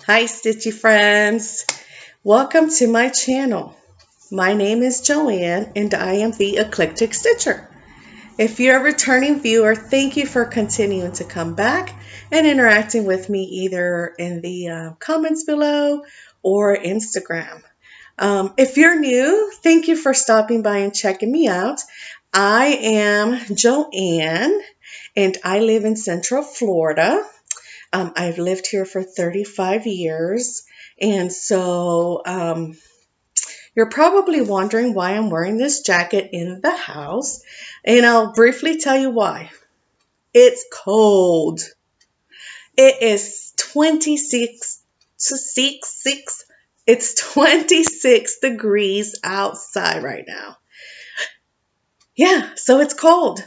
Hi Stitchy friends, welcome to my channel. My name is Joanne and I am the Eclectic Stitcher. If you're a returning viewer, thank you for continuing to come back and interacting with me either in the comments below or Instagram. If you're new, thank you for stopping by and checking me out. I am Joanne and I live in Central Florida. I've lived here for 35 years. And so you're probably wondering why I'm wearing this jacket in the house. And I'll briefly tell you why. It's cold. It is 26 degrees outside right now. Yeah, so it's cold.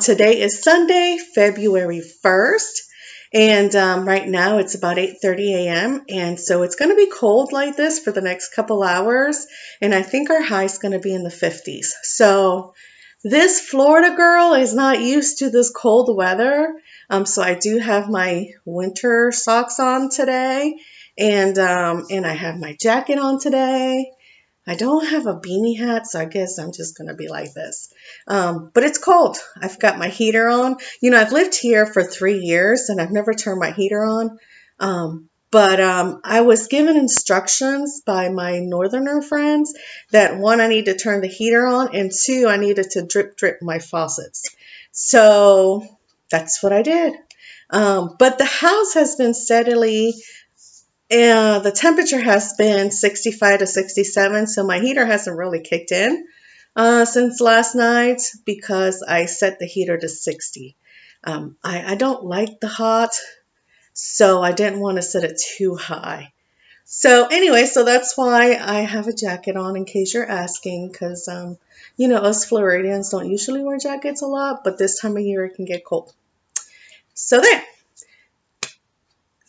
Today is Sunday, February 1st. And right now it's about 8:30 a.m. And so it's going to be cold like this for the next couple hours. And I think our high is going to be in the 50s. So this Florida girl is not used to this cold weather. So I do have my winter socks on today. And I have my jacket on today. I don't have a beanie hat, so I guess I'm just going to be like this. But it's cold. I've got my heater on. You know, I've lived here for 3 years, and I've never turned my heater on. But I was given instructions by my northerner friends that one, I need to turn the heater on, and two, I needed to drip my faucets. So that's what I did. But the house has been steadily the temperature has been 65 to 67, so my heater hasn't really kicked in since last night because I set the heater to 60. I don't like the hot, so I didn't want to set it too high. So anyway, so that's why I have a jacket on in case you're asking, because you know, us Floridians don't usually wear jackets a lot, but this time of year it can get cold. So there.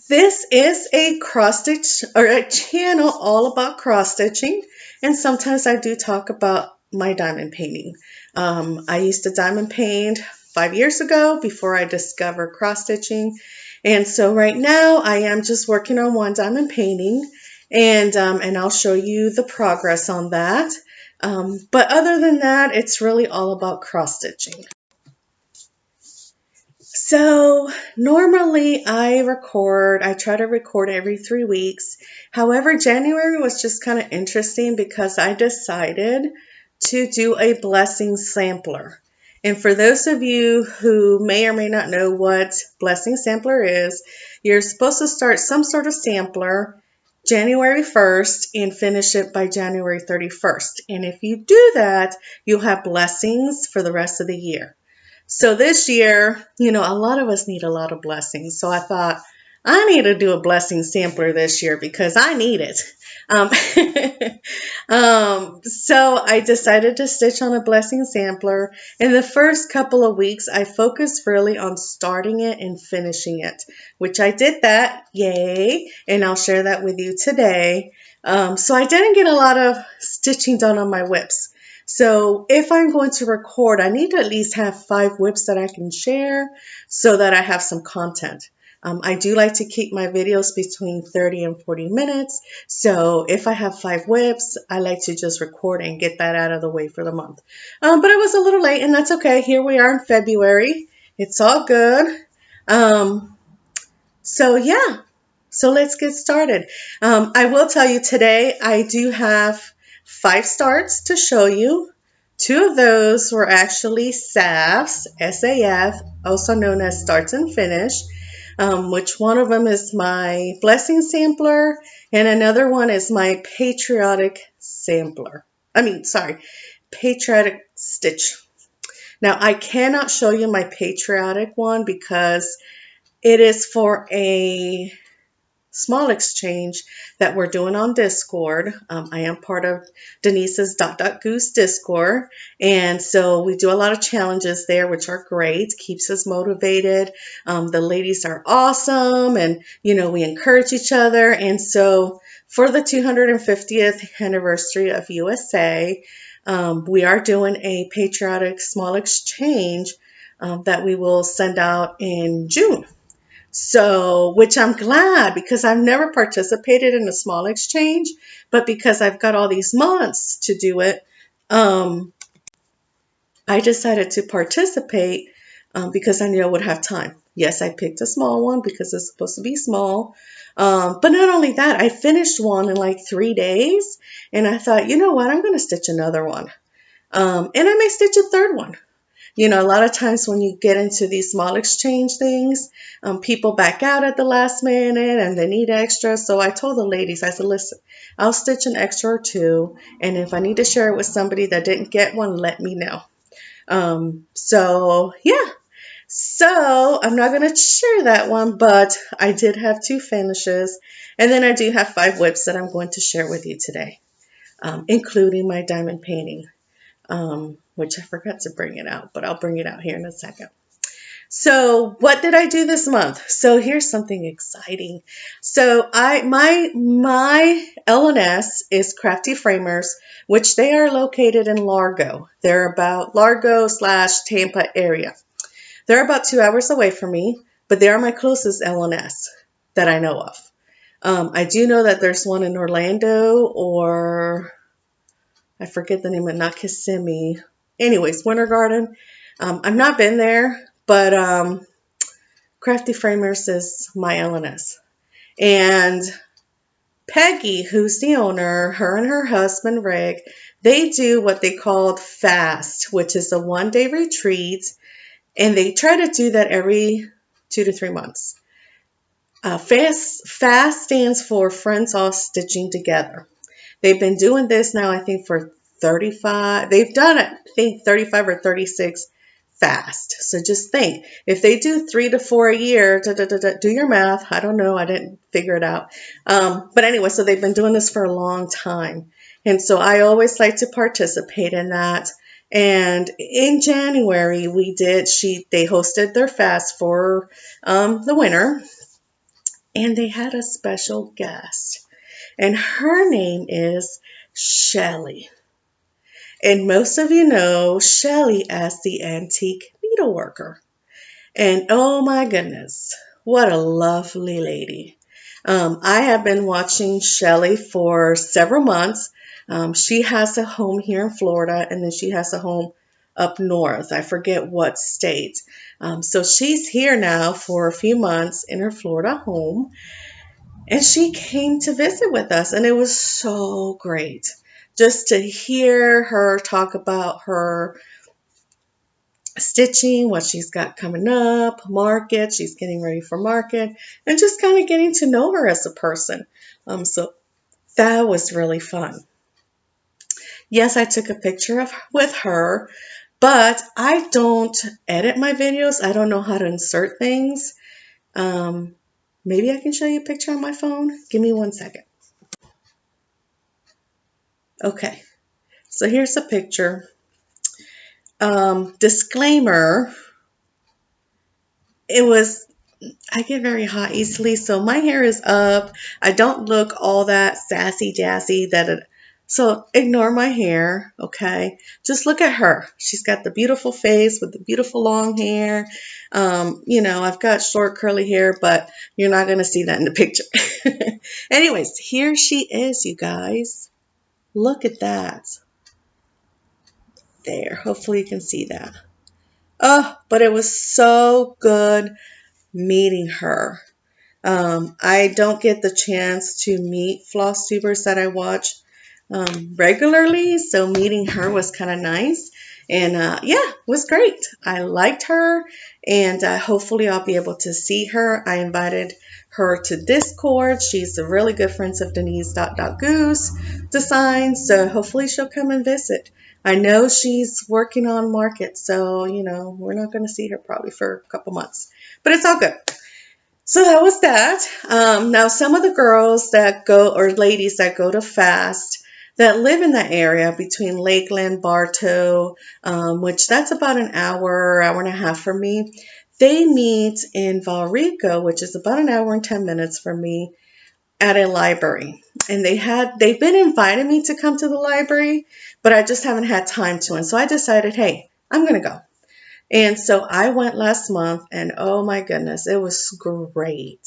This is a cross stitch or a channel all about cross stitching, and sometimes I do talk about my diamond painting. I used to diamond paint 5 years ago before I discovered cross stitching, and so right now I am just working on one diamond painting, and I'll show you the progress on that. But other than that, it's really all about cross stitching. So normally I try to record every 3 weeks. However, January was just kind of interesting because I decided to do a blessing sampler. And for those of you who may or may not know what blessing sampler is, you're supposed to start some sort of sampler January 1st and finish it by January 31st. And if you do that, you'll have blessings for the rest of the year. So this year, you know, a lot of us need a lot of blessings. So I thought, I need to do a blessing sampler this year because I need it. So I decided to stitch on a blessing sampler. In the first couple of weeks, I focused really on starting it and finishing it, which I did that, yay, and I'll share that with you today. So I didn't get a lot of stitching done on my whips. So if I'm going to record, I need to at least have 5 whips that I can share so that I have some content. I do like to keep my videos between 30 and 40 minutes. So if I have 5 whips, I like to just record and get that out of the way for the month. But it was a little late, and that's okay. Here we are in February. It's all good. So yeah, so let's get started. I will tell you today, I do have 5 starts to show you. 2 of those were actually SAFs, S-A-F, also known as starts and finish, which one of them is my blessing sampler and another one is my patriotic sampler. Patriotic stitch. Now I cannot show you my patriotic one because it is for a small exchange that we're doing on Discord. I am part of Denise's Goose Discord, and so we do a lot of challenges there, which are great, keeps us motivated. The ladies are awesome, and you know, we encourage each other. And so for the 250th anniversary of USA, we are doing a patriotic small exchange that we will send out in June. So, which I'm glad because I've never participated in a small exchange, but because I've got all these months to do it, um, I decided to participate because I knew I would have time. Yes, I picked a small one because it's supposed to be small. But not only that, I finished one in like 3 days, and I thought, you know what, I'm going to stitch another one. And I may stitch a third one. You know, a lot of times when you get into these small exchange things, people back out at the last minute and they need extra. So I told the ladies, I said, listen, I'll stitch an extra or two. And if I need to share it with somebody that didn't get one, let me know. So yeah, so I'm not going to share that one, but I did have 2 finishes. And then I do have 5 whips that I'm going to share with you today, including my diamond painting, which I forgot to bring it out, but I'll bring it out here in a second. So what did I do this month? So here's something exciting. So my LNS is Crafty Framers, which they are located in Largo. They're about Largo/Tampa area. They're about 2 hours away from me, but they are my closest LNS that I know of. I do know that there's one in Orlando, or I forget the name of, not Kissimmee. Anyways, Winter Garden. I've not been there, but Crafty Framers is my LNS. And Peggy, who's the owner, her and her husband, Rick, they do what they called FAST, which is a 1-day retreat. And they try to do that every 2 to 3 months. FAST stands for Friends All Stitching Together. They've been doing this now, I think, for 35. They've done it, I think, 35 or 36 fast. So just think, if they do 3 to 4 a year, do your math. I don't know. I didn't figure it out. But anyway, so they've been doing this for a long time. And so I always like to participate in that. And in January, they hosted their fast for the winter. And they had a special guest. And her name is Shellie. And most of you know Shellie as the antique needleworker. And oh my goodness, what a lovely lady. I have been watching Shellie for several months. She has a home here in Florida, and then she has a home up north. I forget what state. So she's here now for a few months in her Florida home. And she came to visit with us, and it was so great just to hear her talk about her stitching, what she's got coming up, market, she's getting ready for market, and just kind of getting to know her as a person. So that was really fun. Yes, I took a picture with her, but I don't edit my videos. I don't know how to insert things. Maybe I can show you a picture on my phone. Give me 1 second. Okay, so here's a picture. Disclaimer, I get very hot easily, so my hair is up. I don't look all that sassy jazzy so ignore my hair, okay? Just look at her. She's got the beautiful face with the beautiful long hair. I've got short curly hair, but you're not going to see that in the picture. Anyways, here she is, you guys. Look at that. There, hopefully you can see that. Oh, but it was so good meeting her. I don't get the chance to meet FlossTubers that I watch regularly, so meeting her was kind of nice. And yeah, it was great. I liked her, and hopefully I'll be able to see her. I invited her to Discord. She's a really good friend of Denise.Goose Design, so hopefully she'll come and visit. I know she's working on market, so, we're not going to see her probably for a couple months, but it's all good. So that was that. Now, some of the girls that go, or ladies that go to FAST, that live in that area between Lakeland, Bartow, which that's about an hour and a half from me. They meet in Valrico, which is about an hour and 10 minutes from me, at a library. And they've been inviting me to come to the library, but I just haven't had time to. And so I decided, hey, I'm going to go. And so I went last month and oh my goodness, it was great.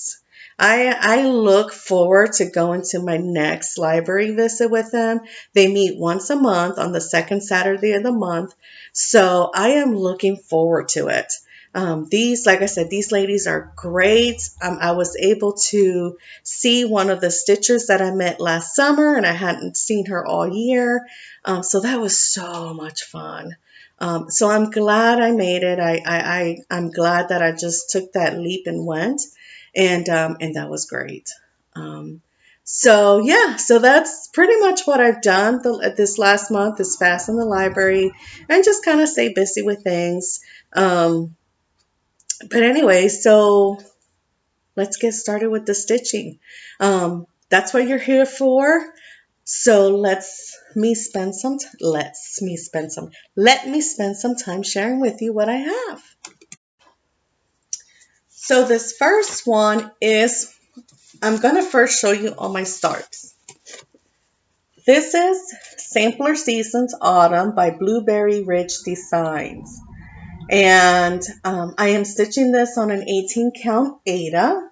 I look forward to going to my next library visit with them. They meet once a month on the second Saturday of the month. So I am looking forward to it. Like I said, these ladies are great. I was able to see one of the stitchers that I met last summer, and I hadn't seen her all year. So that was so much fun. So I'm glad I made it. I'm glad that I just took that leap and went, and that was great. Um, so yeah, so that's pretty much what I've done this last month is fast in the library and just kind of stay busy with things. But anyway, so let's get started with the stitching. That's what you're here for. So let me spend some time sharing with you what I have. So this first one is, I'm going to first show you all my starts. This is Sampler Seasons Autumn by Blueberry Ridge Designs. And I am stitching this on an 18 count Aida.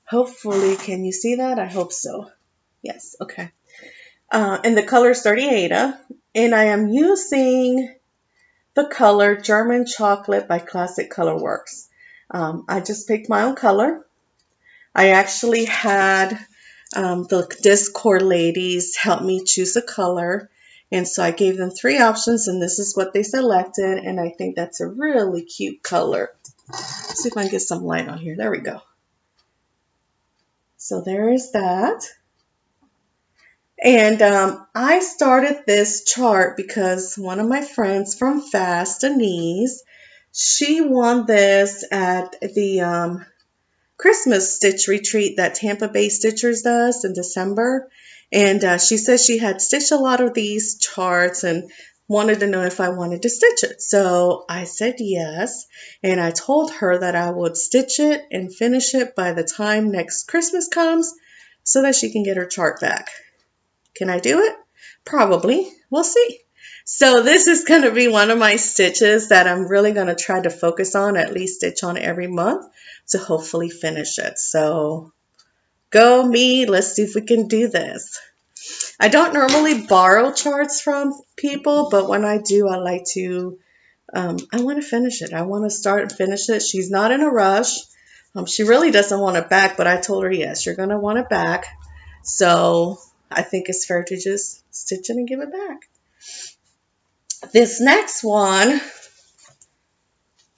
Hopefully, can you see that? I hope so. Yes, okay. And the color is 30 Aida. And I am using the color German Chocolate by Classic Colorworks. I just picked my own color. I actually had the Discord ladies help me choose a color. And so I gave them 3 options, and this is what they selected. And I think that's a really cute color. Let's see if I can get some light on here. There we go. So there is that. And I started this chart because one of my friends from Fast, Denise, she won this at the Christmas stitch retreat that Tampa Bay Stitchers does in December. And she said she had stitched a lot of these charts and wanted to know if I wanted to stitch it. So I said yes. And I told her that I would stitch it and finish it by the time next Christmas comes so that she can get her chart back. Can I do it? Probably. We'll see. So this is going to be one of my stitches that I'm really going to try to focus on, at least stitch on every month to hopefully finish it. So go me. Let's see if we can do this. I don't normally borrow charts from people, but when I do, I like to, I want to finish it. I want to start and finish it. She's not in a rush. She really doesn't want it back, but I told her, yes, you're going to want it back. So I think it's fair to just stitch it and give it back. This next one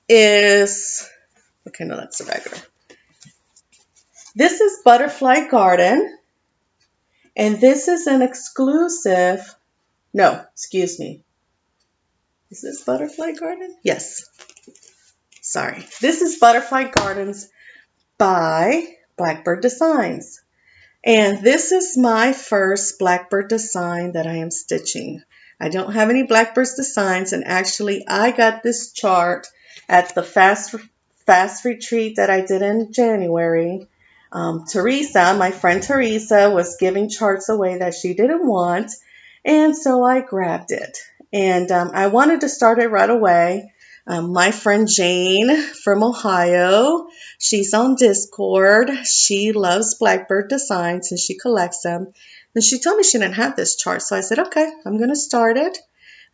is, okay, no, that's the regular. This is Butterfly Garden, and this is an exclusive, no, excuse me. Is this Butterfly Garden? Yes. Sorry. This is Butterfly Gardens by Blackbird Designs. And this is my first Blackbird design that I am stitching. I don't have any Blackbird designs, and actually I got this chart at the fast retreat that I did in January. Teresa, my friend Teresa, was giving charts away that she didn't want, and so I grabbed it. And I wanted to start it right away. My friend Jane from Ohio, she's on Discord. She loves Blackbird designs and she collects them. And she told me she didn't have this chart. So I said, okay, I'm going to start it.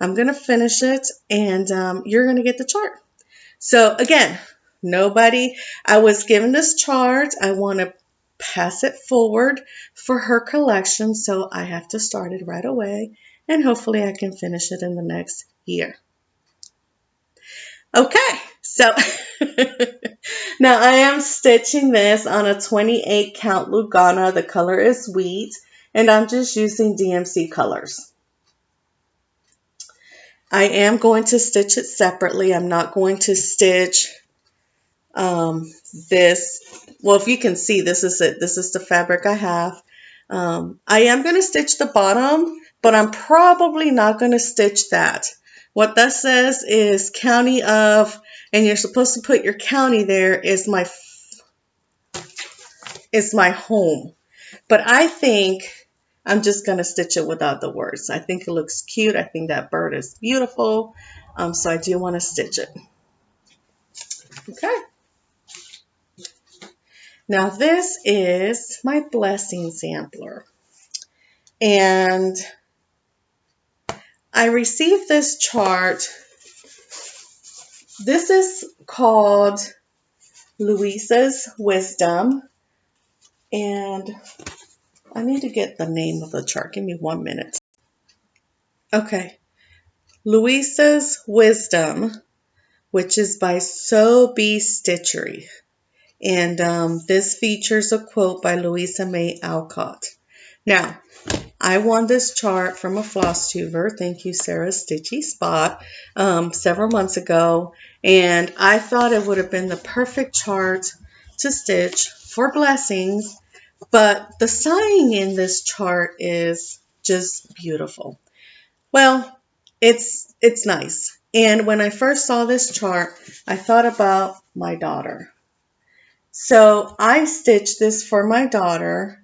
I'm going to finish it, and you're going to get the chart. So again, I was given this chart. I want to pass it forward for her collection. So I have to start it right away. And hopefully I can finish it in the next year. Okay, so now I am stitching this on a 28 count Lugana. The color is wheat, and I'm just using DMC colors. I am going to stitch it separately. I'm not going to stitch this. Well, if you can see, this is it. This is the fabric I have. I am going to stitch the bottom, but I'm probably not going to stitch that. What that says is county of, and you're supposed to put your county there, is my home. But I think I'm just going to stitch it without the words. I think it looks cute. I think that bird is beautiful. So I do want to stitch it. Okay. Now this is my blessing sampler. And I received this chart. This is called Louisa's Wisdom. And I need to get the name of the chart. Give me 1 minute. Okay. Louisa's Wisdom, which is by So Be Stitchery. And this features a quote by Louisa May Alcott. Now, I won this chart from a FlossTuber. Thank you, Sarah Stitchy Spot, several months ago. And I thought it would have been the perfect chart to stitch for blessings. But the signing in this chart is just beautiful. Well, it's nice. And when I first saw this chart, I thought about my daughter. So I stitched this for my daughter.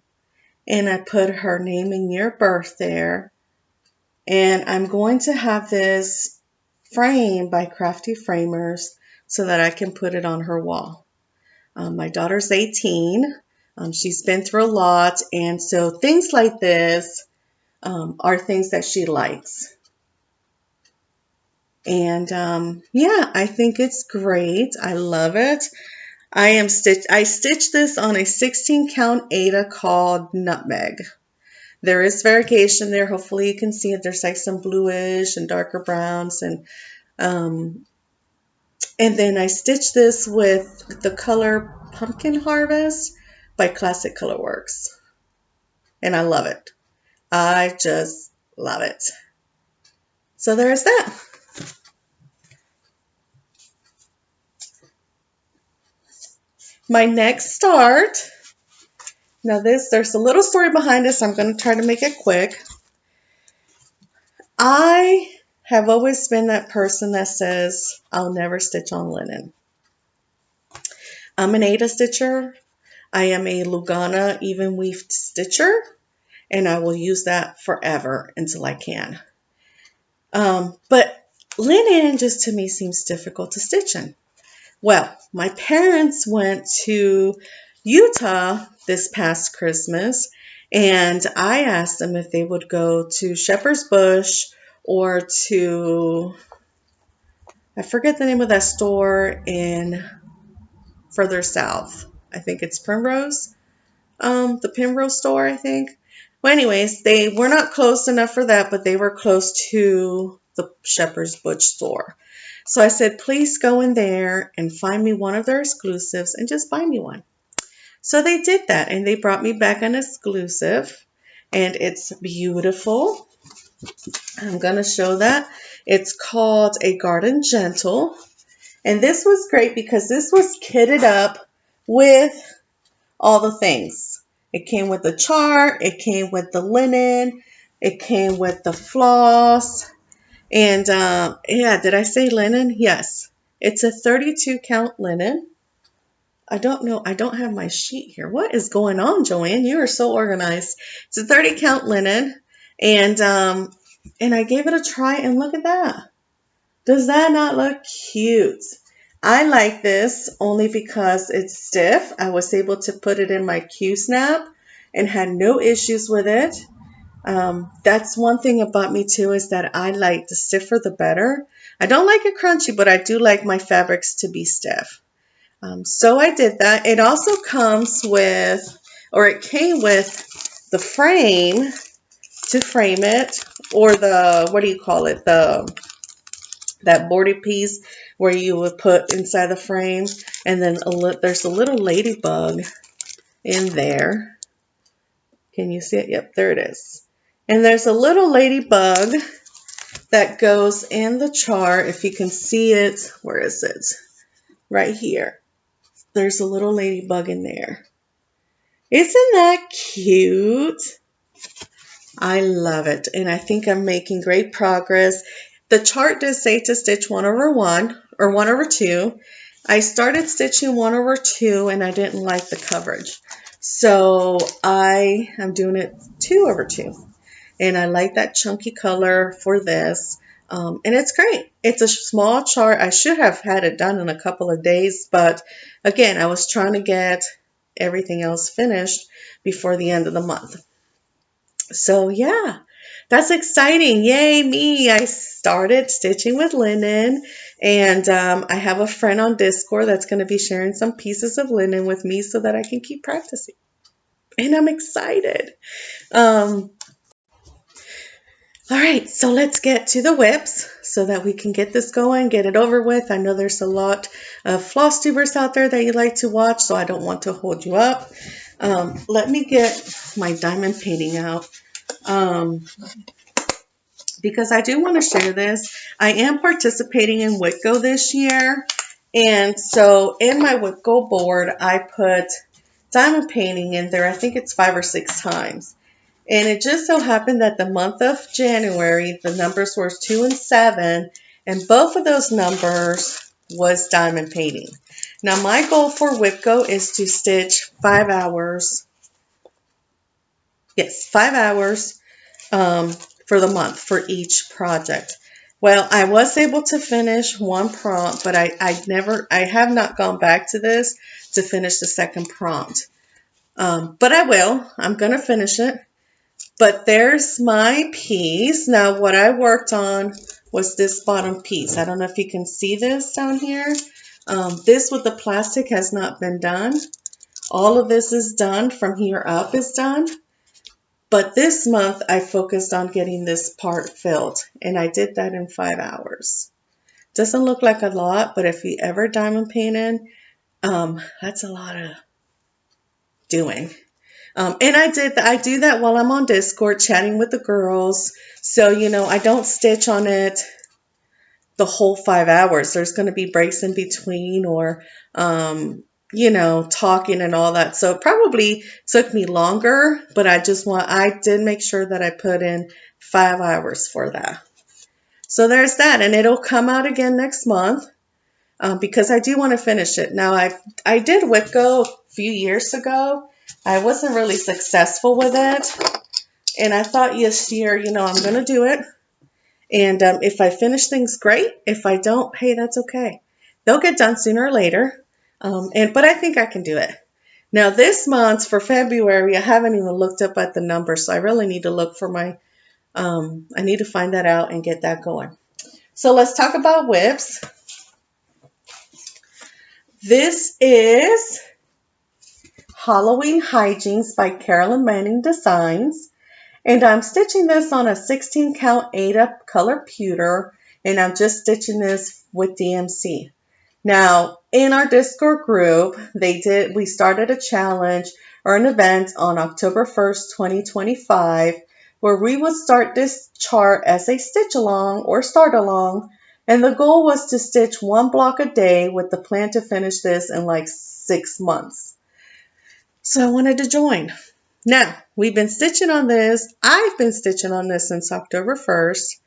And I put her name and year of birth there. And I'm going to have this framed by Crafty Framers so that I can put it on her wall. My daughter's 18. She's been through a lot. And so things like this are things that she likes. And yeah, I think it's great. I love it. I stitched this on a 16 count Aida called Nutmeg. There is variegation there. Hopefully you can see it. There's like some bluish and darker browns. And then I stitched this with the color Pumpkin Harvest by Classic Colorworks. And I love it. I just love it. So there's that. My next start. Now there's a little story behind this. I'm going to try to make it quick. I have always been that person that says, I'll never stitch on linen. I'm an Aida stitcher. I am a Lugana even weaved stitcher, and I will use that forever until I can. But linen just to me seems difficult to stitch in. Well, my parents went to Utah this past Christmas, and I asked them if they would go to Shepherd's Bush or to, I forget the name of that store in further south. I think it's Primrose, the Primrose store, I think. Well, anyways, they were not close enough for that, but they were close to the Shepherd's Bush store. So I said, please go in there and find me one of their exclusives and just buy me one. So they did that, and they brought me back an exclusive, and it's beautiful. I'm going to show that. It's called a Garden Gentle, and this was great because this was kitted up with all the things. It came with the chart, it came with the linen, it came with the floss, and yeah, did I say linen? Yes. It's a 32 count linen. I don't know. I don't have my sheet here. What is going on, Joanne? You are so organized. It's a 30 count linen, and I gave it a try, and look at that. Does that not look cute? I like this only because it's stiff. I was able to put it in my Q-snap and had no issues with it. That's one thing about me too, is that I like the stiffer the better. I don't like it crunchy, but I do like my fabrics to be stiff. So I did that. It also comes with, or it came with the frame to frame it, or the, what do you call it? That border piece where you would put inside the frame. And then there's a little ladybug in there. Can you see it? Yep, there it is. And there's a little ladybug that goes in the chart. If you can see it, where is it? Right here. There's a little ladybug in there. Isn't that cute? I love it. And I think I'm making great progress. The chart does say to stitch 1/1 or 1/2. I started stitching 1/2 and I didn't like the coverage. So I am doing it 2/2. And I like that chunky color for this. And it's great. It's a small chart. I should have had it done in a couple of days, but again, I was trying to get everything else finished before the end of the month. So yeah, that's exciting. Yay, me. I started stitching with linen, and I have a friend on Discord that's going to be sharing some pieces of linen with me so that I can keep practicing. And I'm excited. Um, all right, so let's get to the whips so that we can get this going, get it over with. I know there's a lot of floss tubers out there that you like to watch, so I don't want to hold you up. Let me get my diamond painting out. Because I do want to share this. I am participating in WITGO this year. And so in my WITGO board, I put diamond painting in there. I think it's 5 or 6 times. And it just so happened that the month of January, the numbers were 2 and 7. And both of those numbers was diamond painting. Now my goal for WITGO is to stitch 5 hours. Yes, 5 hours. For the month for each project. Well, I was able to finish one prompt, but I have not gone back to this to finish the second prompt. But I will. I'm going to finish it. But there's my piece. Now, what I worked on was this bottom piece. I don't know if you can see this down here. This with the plastic has not been done. All of this is done. From here up is done. But this month, I focused on getting this part filled, and I did that in 5 hours. Doesn't look like a lot, but if you ever diamond painted, that's a lot of doing. And I do that while I'm on Discord chatting with the girls. So, I don't stitch on it the whole 5 hours. There's going to be breaks in between or, talking and all that. So it probably took me longer, but I did make sure that I put in 5 hours for that. So there's that, and it'll come out again next month because I do want to finish it. Now, I did WITGO a few years ago. I wasn't really successful with it, and I thought this year, I'm going to do it. And if I finish things, great. If I don't, hey, that's okay. They'll get done sooner or later. But I think I can do it. Now this month for February, I haven't even looked up at the numbers, so I really need to look for I need to find that out and get that going. So let's talk about whips. This is Halloween Hijinks by Carolyn Manning Designs. And I'm stitching this on a 16 count 8-up color pewter, and I'm just stitching this with DMC. Now, in our Discord group, we started a challenge or an event on October 1st, 2025, where we would start this chart as a stitch along or start along, and the goal was to stitch 1 block a day with the plan to finish this in like 6 months. So I wanted to join. Now, we've been stitching on this. I've been stitching on this since October 1st.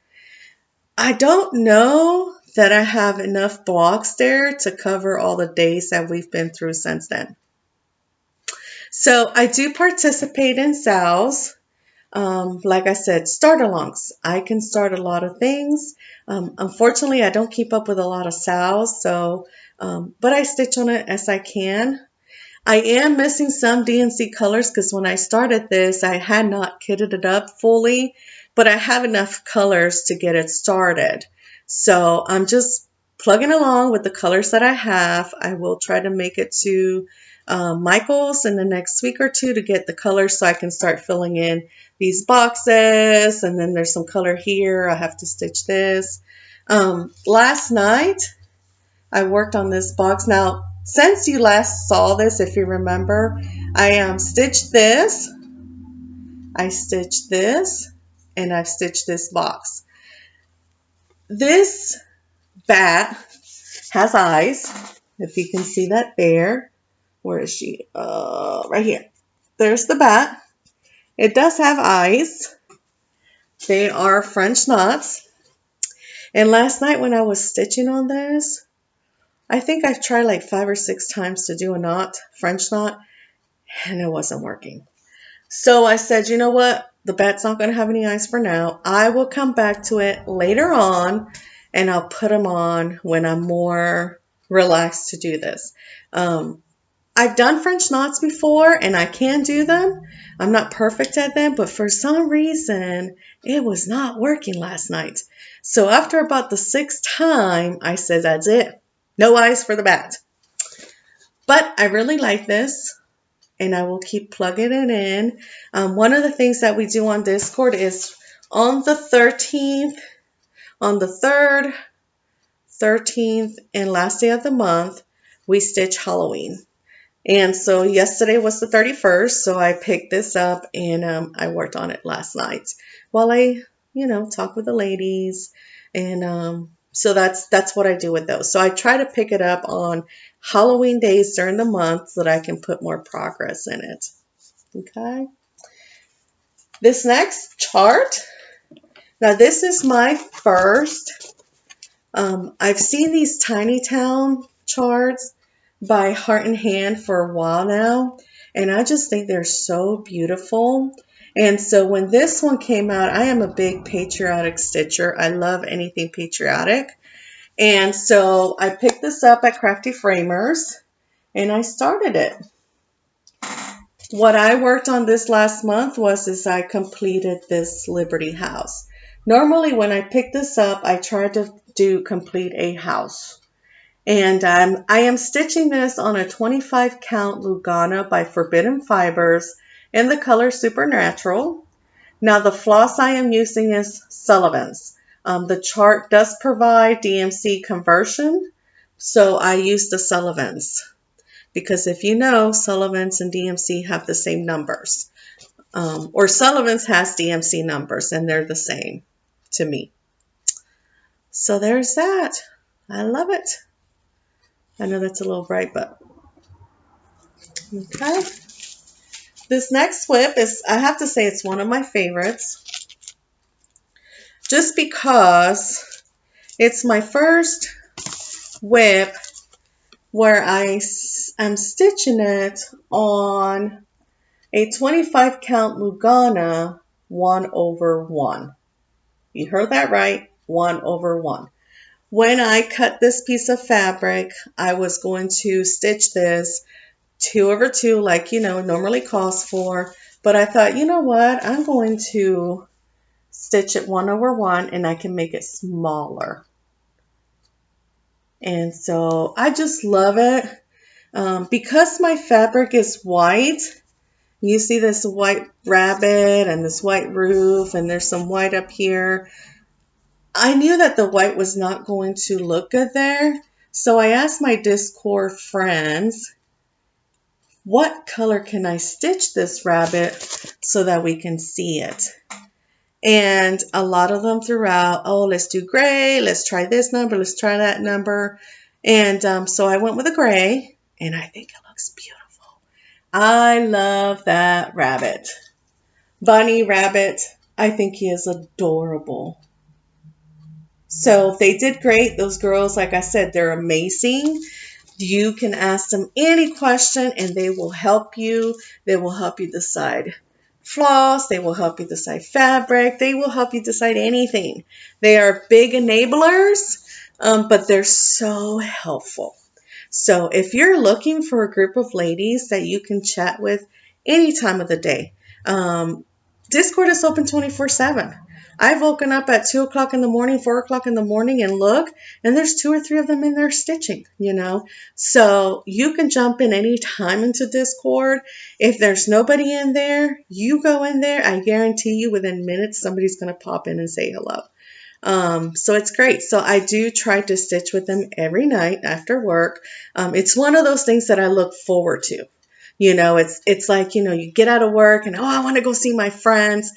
I don't know that I have enough blocks there to cover all the days that we've been through since then. So I do participate in SALs. Like I said, start-alongs. I can start a lot of things. Unfortunately, I don't keep up with a lot of SALs, but I stitch on it as I can. I am missing some DMC colors because when I started this, I had not kitted it up fully, but I have enough colors to get it started. So I'm just plugging along with the colors that I have. I will try to make it to Michael's in the next week or two to get the colors so I can start filling in these boxes. And then there's some color here. I have to stitch this. Last night, I worked on this box. Now, since you last saw this, if you remember, I stitched this, I stitched this, and I've stitched this box. This bat has eyes, if you can see that there. Where is she? Right here. There's the bat. It does have eyes. They are French knots. And last night when I was stitching on this, I think I've tried like 5 or 6 times to do a French knot, and it wasn't working. So I said, you know what? the bed's not going to have any eyes for now. I will come back to it later on, and I'll put them on when I'm more relaxed to do this. I've done French knots before, and I can do them. I'm not perfect at them, but for some reason, it was not working last night. So after about the 6th time, I said, that's it. No eyes for the bat. But I really like this, and I will keep plugging it in. One of the things that we do on Discord is on the 13th, on the 3rd, 13th, and last day of the month, we stitch Halloween. And so yesterday was the 31st, so I picked this up, and I worked on it last night while I, talk with the ladies. And so that's what I do with those. So I try to pick it up on Halloween days during the month so that I can put more progress in it. Okay. This next chart, now this is my first. I've seen these Tiny Town charts by Heart and Hand for a while now, and I just think they're so beautiful. And so when this one came out, I am a big patriotic stitcher. I love anything patriotic. And so I picked this up at Crafty Framers, and I started it. What I worked on this last month is I completed this Liberty house. Normally when I pick this up, I try to complete a house. And I am stitching this on a 25 count Lugana by Forbidden Fibers in the color Supernatural. Now the floss I am using is Sullivan's. The chart does provide DMC conversion, so I use the Sullivan's. Because if you know, Sullivan's and DMC have the same numbers. Or Sullivan's has DMC numbers, and they're the same to me. So there's that. I love it. I know that's a little bright, but okay. This next whip is, I have to say, it's one of my favorites. Just because it's my first whip where I'm stitching it on a 25 count Lugana 1/1. You heard that right, 1/1. When I cut this piece of fabric, I was going to stitch this 2/2 like, normally calls for. But I thought, you know what? I'm going to stitch it 1/1 and I can make it smaller. And so I just love it. Because my fabric is white, you see this white rabbit and this white roof, and there's some white up here. I knew that the white was not going to look good there, so I asked my Discord friends, what color can I stitch this rabbit so that we can see it? And a lot of them threw out, oh, let's do gray, let's try this number, let's try that number. And so I went with a gray, and I think it looks beautiful. I love that rabbit. Bunny rabbit, I think he is adorable. So they did great. Those girls, like I said, they're amazing. You can ask them any question and they will help you. They will help you decide floss. They will help you decide fabric. They will help you decide anything. They are big enablers, but they're so helpful. So if you're looking for a group of ladies that you can chat with any time of the day, Discord is open 24/7. I've woken up at 2 o'clock in the morning, 4 o'clock in the morning and look, and there's 2 or 3 of them in there stitching, So you can jump in any time into Discord. If there's nobody in there, you go in there. I guarantee you within minutes, somebody's going to pop in and say hello. So it's great. So I do try to stitch with them every night after work. It's one of those things that I look forward to. It's like, you get out of work and, I want to go see my friends.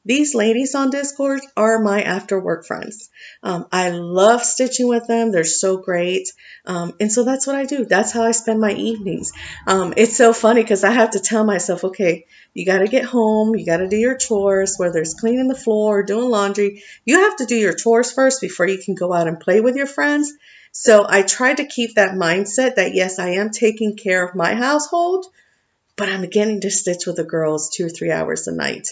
These ladies on Discord are my after work friends. I love stitching with them. They're so great. And so that's what I do. That's how I spend my evenings. It's so funny because I have to tell myself, okay, you got to get home. You got to do your chores, whether it's cleaning the floor or doing laundry. You have to do your chores first before you can go out and play with your friends. So I try to keep that mindset that, yes, I am taking care of my household but I'm getting to stitch with the girls 2 or 3 hours a night.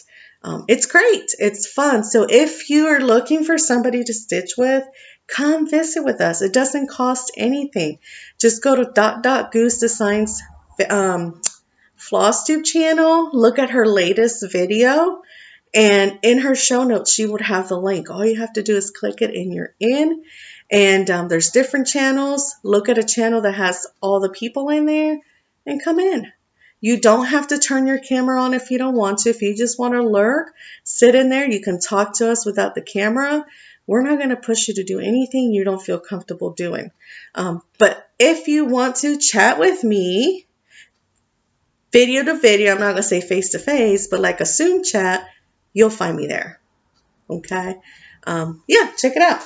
It's great. It's fun. So if you are looking for somebody to stitch with, come visit with us. It doesn't cost anything. Just go to Goose Designs FlossTube channel, look at her latest video, and in her show notes, she would have the link. All you have to do is click it and you're in. And there's different channels. Look at a channel that has all the people in there and come in. You don't have to turn your camera on if you don't want to. If you just want to lurk, sit in there. You can talk to us without the camera. We're not going to push you to do anything you don't feel comfortable doing. But if you want to chat with me, video to video, I'm not going to say face to face, but like a Zoom chat, you'll find me there. Okay? Yeah, check it out.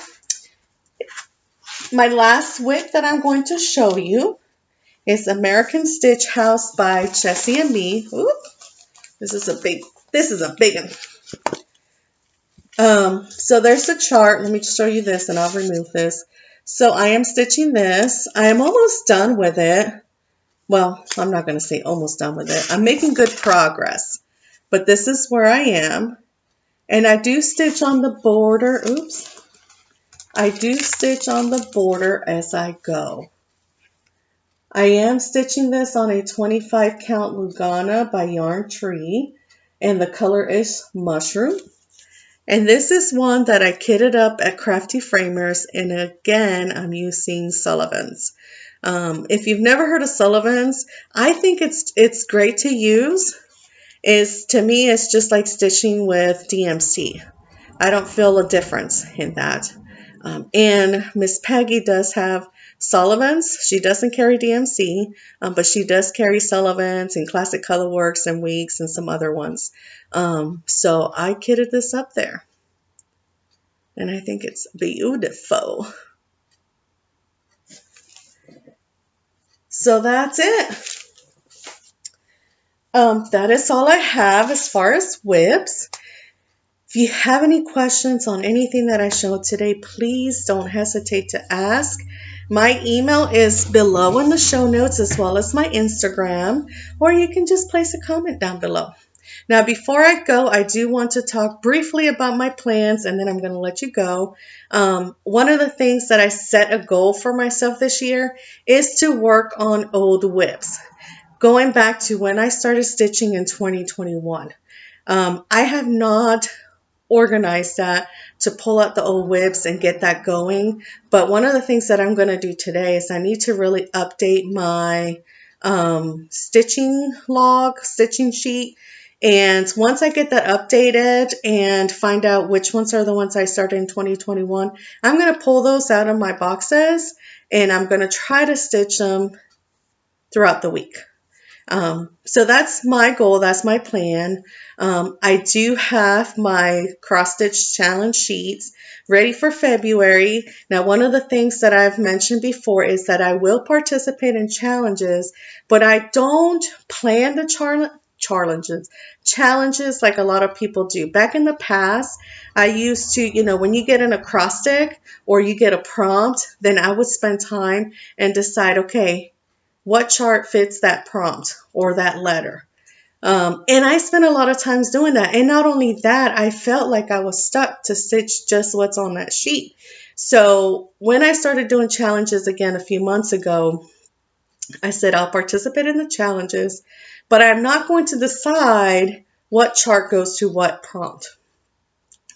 My last WIP that I'm going to show you is American Stitch House by Jessie and me. Oop, this is a big one. So there's the chart. Let me show you this and I'll remove this. So I am stitching this. I am almost done with it. Well, I'm not going to say almost done with it. I'm making good progress. But this is where I am. And I do stitch on the border. Oops. I do stitch on the border as I go. I am stitching this on a 25 count Lugana by Yarn Tree. And the color is Mushroom. And this is one that I kitted up at Crafty Framers. And again, I'm using Sullivan's. If you've never heard of Sullivan's, I think it's great to use. To me, it's just like stitching with DMC. I don't feel a difference in that. And Miss Peggy does have Sullivan's. She doesn't carry DMC, but she does carry Sullivan's and Classic Colorworks and Weeks and some other ones. So I kitted this up there. And I think it's beautiful. So that's it. That is all I have as far as WIPs. If you have any questions on anything that I showed today, please don't hesitate to ask. My email is below in the show notes as well as my Instagram, or you can just place a comment down below. Now, before I go, I do want to talk briefly about my plans, and then I'm going to let you go. One of the things that I set a goal for myself this year is to work on old WIPs. Going back to when I started stitching in 2021, I have not organized that to pull out the old WIPs and get that going. But one of the things that I'm going to do today is I need to really update my stitching log, stitching sheet. And once I get that updated and find out which ones are the ones I started in 2021, I'm going to pull those out of my boxes and I'm going to try to stitch them throughout the week. So that's my goal. That's my plan. I do have my cross stitch challenge sheets ready for February. Now, one of the things that I've mentioned before is that I will participate in challenges, but I don't plan the challenges like a lot of people do. Back in the past, I used to, when you get an acrostic or you get a prompt, then I would spend time and decide, okay, what chart fits that prompt or that letter? And I spent a lot of times doing that. And not only that, I felt like I was stuck to stitch just what's on that sheet. So when I started doing challenges again a few months ago, I said I'll participate in the challenges, but I'm not going to decide what chart goes to what prompt.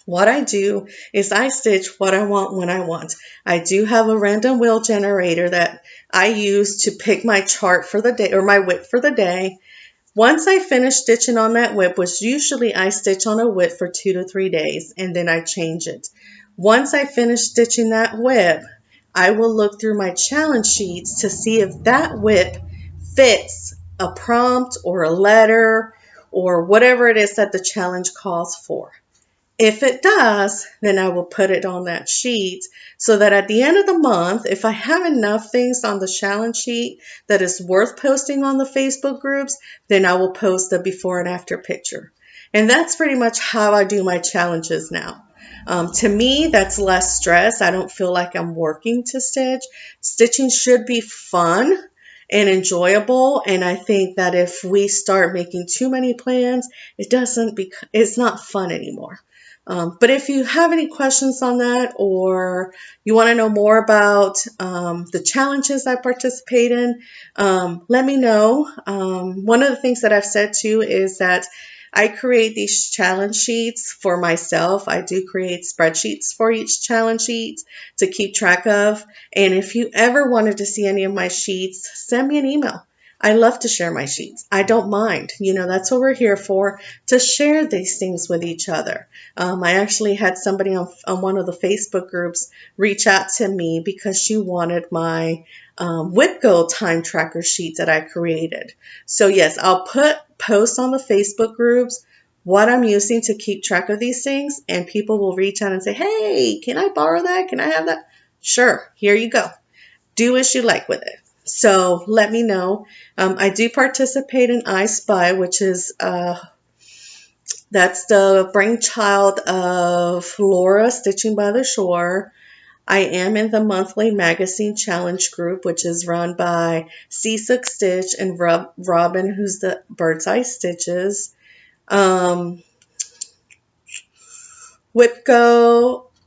What I do is I stitch what I want when I want. I do have a random wheel generator that I use to pick my chart for the day or my WIP for the day. Once I finish stitching on that WIP, which usually I stitch on a WIP for 2 to 3 days, and then I change it. Once I finish stitching that WIP, I will look through my challenge sheets to see if that WIP fits a prompt or a letter or whatever it is that the challenge calls for. If it does, then I will put it on that sheet so that at the end of the month, if I have enough things on the challenge sheet that is worth posting on the Facebook groups, then I will post a before and after picture. And that's pretty much how I do my challenges now. To me, that's less stress. I don't feel like I'm working to stitch. Stitching should be fun. and enjoyable. And I think that if we start making too many plans, it's not fun anymore. But if you have any questions on that, or you want to know more about the challenges I participate in, let me know. One of the things that I've said too is that I create these challenge sheets for myself. I do create spreadsheets for each challenge sheet to keep track of. And if you ever wanted to see any of my sheets, send me an email. I love to share my sheets. I don't mind. That's what we're here for, to share these things with each other. I actually had somebody on one of the Facebook groups reach out to me because she wanted my WhipGo time tracker sheet that I created. So yes, I'll post on the Facebook groups what I'm using to keep track of these things, and people will reach out and say, hey, can I borrow that? Can I have that? Sure, here you go. Do as you like with it. So let me know. I do participate in I Spy, which is that's the brainchild of Laura Stitching by the Shore. I am in the monthly magazine challenge group, which is run by Seasick Stitch and Robin, who's the Bird's Eye Stitches. WhipGo,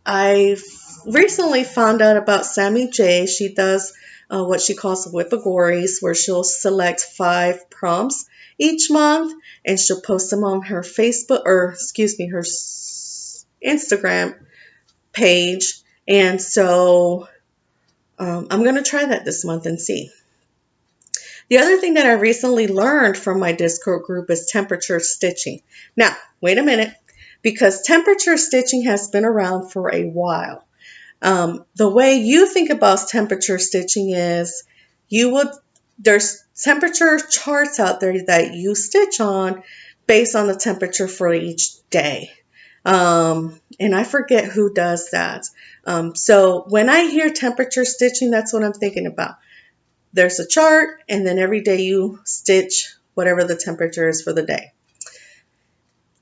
I've recently found out about Sammy J. She does what she calls Whipagories, where she'll select 5 prompts each month, and she'll post them on her Facebook, or excuse me, her Instagram page. And so I'm going to try that this month and see. The other thing that I recently learned from my Discord group is temperature stitching. Now, wait a minute, because temperature stitching has been around for a while. The way you think about temperature stitching is there's temperature charts out there that you stitch on based on the temperature for each day. And I forget who does that. So when I hear temperature stitching, that's what I'm thinking about. There's a chart, and then every day you stitch whatever the temperature is for the day.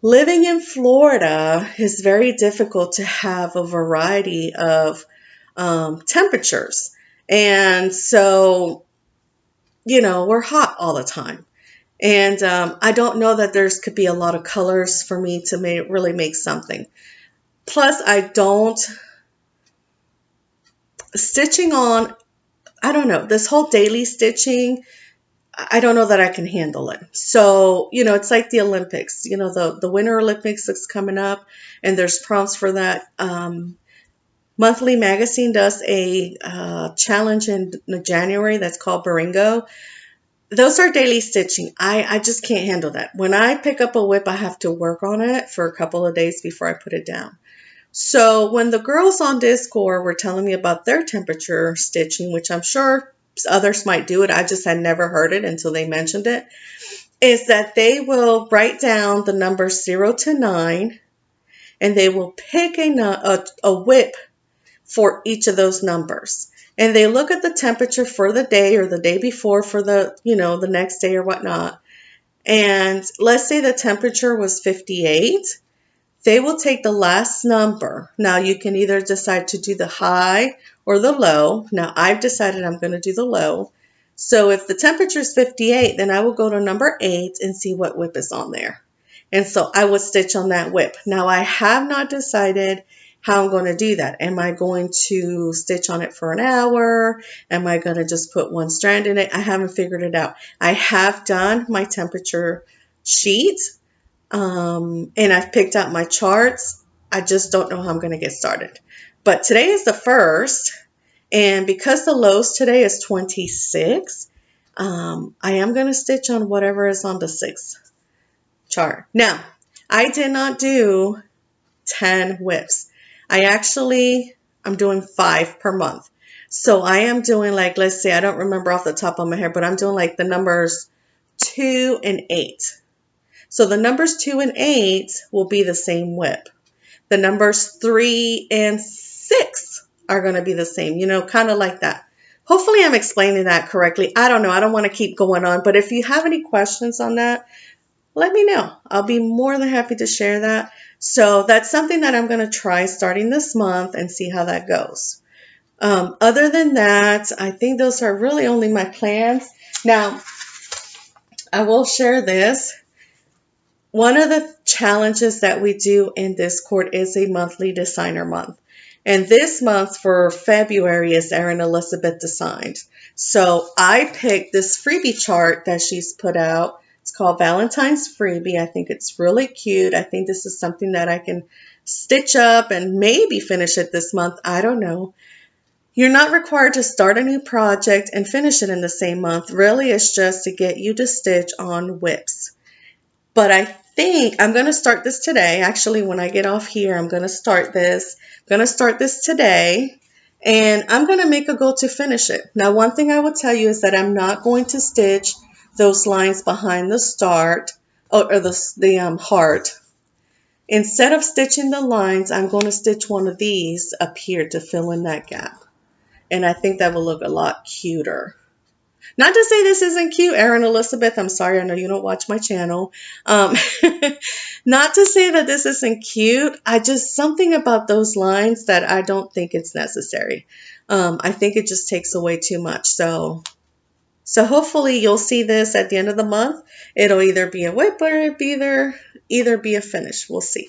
Living in Florida is very difficult to have a variety of temperatures. And so, we're hot all the time. And I don't know that could be a lot of colors for me to really make something. Plus, stitching on, I don't know, this whole daily stitching, I don't know that I can handle it. So, it's like the Olympics, the Winter Olympics that's coming up, and there's prompts for that. Monthly Magazine does a challenge in January that's called Baringo. Those are daily stitching. I just can't handle that. When I pick up a whip, I have to work on it for a couple of days before I put it down. So when the girls on Discord were telling me about their temperature stitching, which I'm sure others might do it, I just had never heard it until they mentioned it, is that they will write down the numbers 0 to 9, and they will pick a whip for each of those numbers. And they look at the temperature for the day or the day before for the next day or whatnot. And let's say the temperature was 58. They will take the last number. Now you can either decide to do the high or the low. Now I've decided I'm going to do the low. So if the temperature is 58, then I will go to number 8 and see what whip is on there. And so I would stitch on that whip. Now I have not decided how I'm going to do that. Am I going to stitch on it for an hour? Am I going to just put one strand in it? I haven't figured it out. I have done my temperature sheet. And I've picked out my charts. I just don't know how I'm going to get started. But today is the 1st, and because the lows today is 26, I am going to stitch on whatever is on the 6th chart. Now, I did not do 10 whips. I'm doing 5 per month. So I am doing, like, let's say, I don't remember off the top of my head, but I'm doing like the numbers 2 and 8. So the numbers 2 and 8 will be the same whip. The numbers 3 and 6 are going to be the same, kind of like that. Hopefully I'm explaining that correctly. I don't know. I don't want to keep going on. But if you have any questions on that, let me know. I'll be more than happy to share that. So that's something that I'm going to try starting this month and see how that goes. Other than that, I think those are really only my plans. Now, I will share this. One of the challenges that we do in Discord is a monthly designer month. And this month for February is Erin Elizabeth Designs. So I picked this freebie chart that she's put out. It's called Valentine's Freebie. I think it's really cute. I think this is something that I can stitch up and maybe finish it this month. I don't know. You're not required to start a new project and finish it in the same month. Really, it's just to get you to stitch on WIPs. But I think I'm going to start this today. Actually, when I get off here, I'm going to start this. I'm going to start this today. And I'm going to make a goal to finish it. Now, one thing I will tell you is that I'm not going to stitch those lines behind the start or the heart. Instead of stitching the lines, I'm going to stitch one of these up here to fill in that gap. And I think that will look a lot cuter. Not to say this isn't cute, Erin Elizabeth. I'm sorry, I know you don't watch my channel. Not to say that this isn't cute. I just, something about those lines that I don't think it's necessary. I think it just takes away too much. So hopefully you'll see this at the end of the month. It'll either be a whip or it'll either be a finish. We'll see.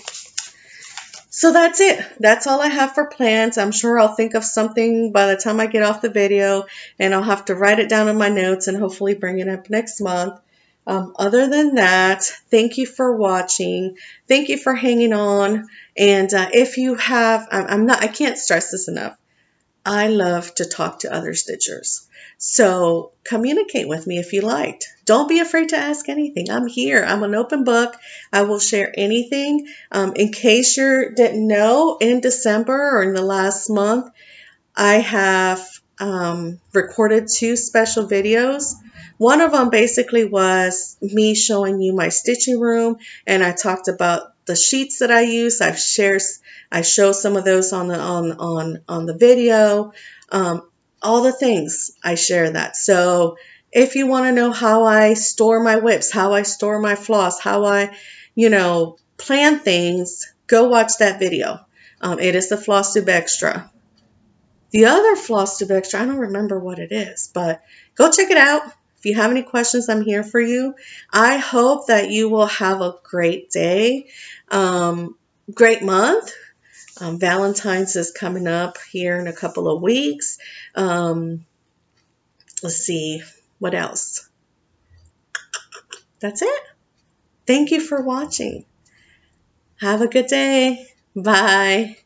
So that's it. That's all I have for plans. I'm sure I'll think of something by the time I get off the video, and I'll have to write it down in my notes and hopefully bring it up next month. Other than that, thank you for watching. Thank you for hanging on. And if you have, I can't stress this enough. I love to talk to other stitchers. So communicate with me if you liked. Don't be afraid to ask anything. I'm here. I'm an open book. I will share anything. In case you didn't know, in December or in the last month, I have recorded 2 special videos. One of them basically was me showing you my stitching room, and I talked about the sheets that I use. I show some of those on the video. All the things, I share that. So if you want to know how I store my WIPs, how I store my floss, how I, plan things, go watch that video. It is the FlossTube Extra. The other FlossTube Extra, I don't remember what it is, but go check it out. If you have any questions, I'm here for you. I hope that you will have a great day, great month. Valentine's is coming up here in a couple of weeks. Let's see, what else? That's it. Thank you for watching. Have a good day. Bye.